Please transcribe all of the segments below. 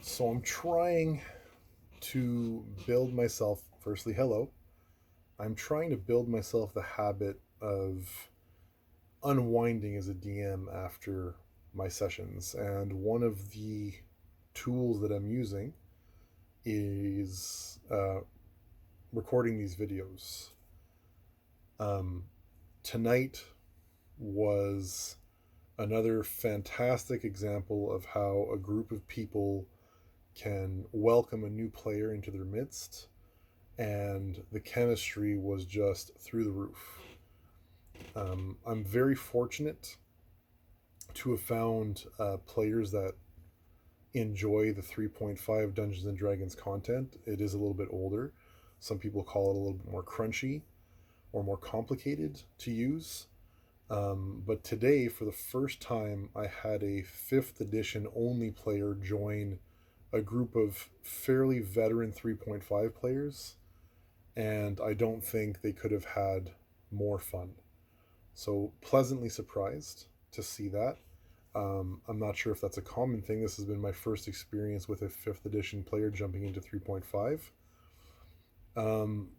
So I'm trying to build myself, firstly, hello. I'm trying to build myself the habit of unwinding as a DM after my sessions. And one of the tools that I'm using is recording these videos. Um, Tonight was another fantastic example of how a group of people can welcome a new player into their midst, and the chemistry was just through the roof. I'm very fortunate to have found players that enjoy the 3.5 Dungeons and Dragons content. It is a little bit older. Some people call it a little bit more crunchy or more complicated to use. But today, for the first time, I had a 5th edition only player join a group of fairly veteran 3.5 players, and I don't think they could have had more fun. So, pleasantly surprised to see that. I'm not sure if that's a common thing. This has been my first experience with a 5th edition player jumping into 3.5.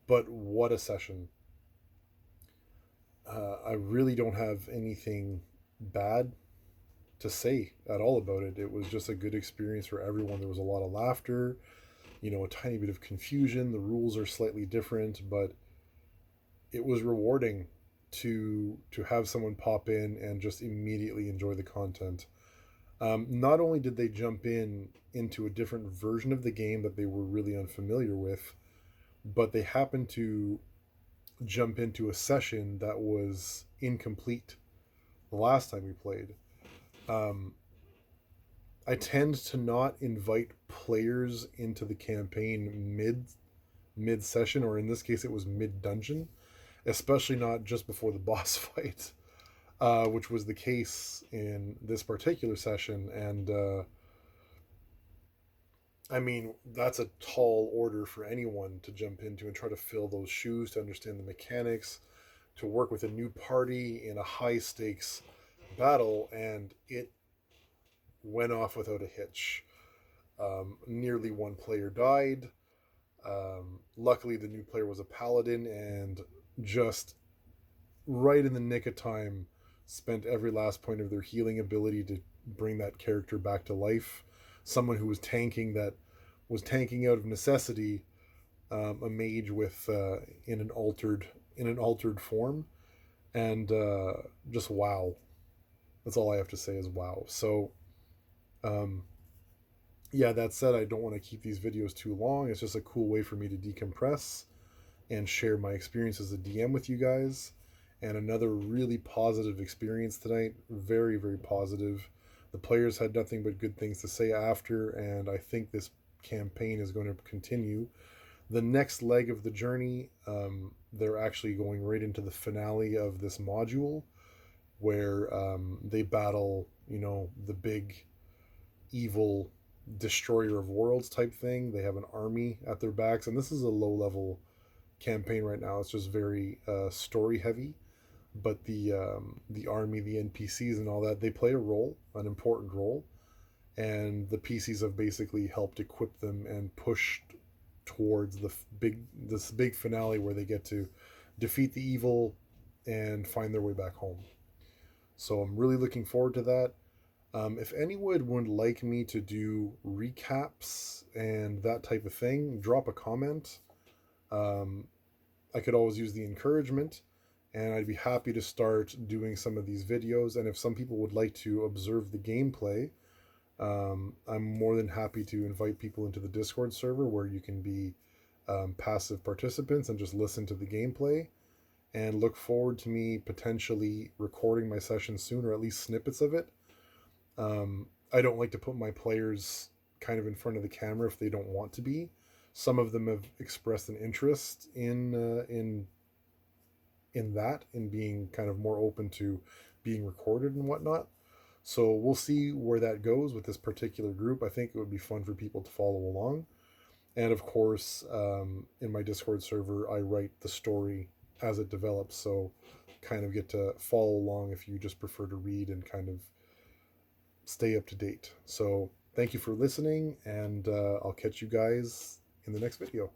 But what a session. I really don't have anything bad to say at all about it. It was just a good experience for everyone. There was a lot of laughter, a tiny bit of confusion. The rules are slightly different, but it was rewarding to have someone pop in and just immediately enjoy the content. Not only did they jump into a different version of the game that they were really unfamiliar with, but they happened to jump into a session that was incomplete the last time we played. Um, I tend to not invite players into the campaign mid session, or in this case, it was mid dungeon, especially not just before the boss fight, which was the case in this particular session. And I mean, that's a tall order for anyone to jump into and try to fill those shoes, to understand the mechanics, to work with a new party in a high stakes battle, and it went off without a hitch. Nearly one player died. Luckily, the new player was a paladin and just right in the nick of time spent every last point of their healing ability to bring that character back to life. Someone who was tanking that was tanking out of necessity, a mage with in an altered form, and just wow. That's all I have to say is wow. So, um, yeah, that said, I don't want to keep these videos too long. It's just a cool way for me to decompress and share my experience as a DM with you guys. And another really positive experience tonight. Very, very positive. The players had nothing but good things to say after, and I think this campaign is going to continue. The next leg of the journey, they're actually going right into the finale of this module where they battle, the big evil destroyer of worlds type thing. They have an army at their backs, and this is a low level campaign right now. It's just very story heavy, but the army, the NPCs, and all that, they play a role, an important role, and the PCs have basically helped equip them and pushed towards this big finale where they get to defeat the evil and find their way back home. So I'm really looking forward to that. If anyone would like me to do recaps and that type of thing, drop a comment. Um, I could always use the encouragement, and I'd be happy to start doing some of these videos. And if some people would like to observe the gameplay, I'm more than happy to invite people into the Discord server where you can be passive participants and just listen to the gameplay. And look forward to me potentially recording my session soon, or at least snippets of it. I don't like to put my players kind of in front of the camera if they don't want to be. Some of them have expressed an interest in that, in being kind of more open to being recorded and whatnot. So we'll see where that goes with this particular group. I think it would be fun for people to follow along. And of course, in my Discord server, I write the story as it develops. So kind of get to follow along if you just prefer to read and kind of stay up to date. So Thank you for listening, and I'll catch you guys in the next video.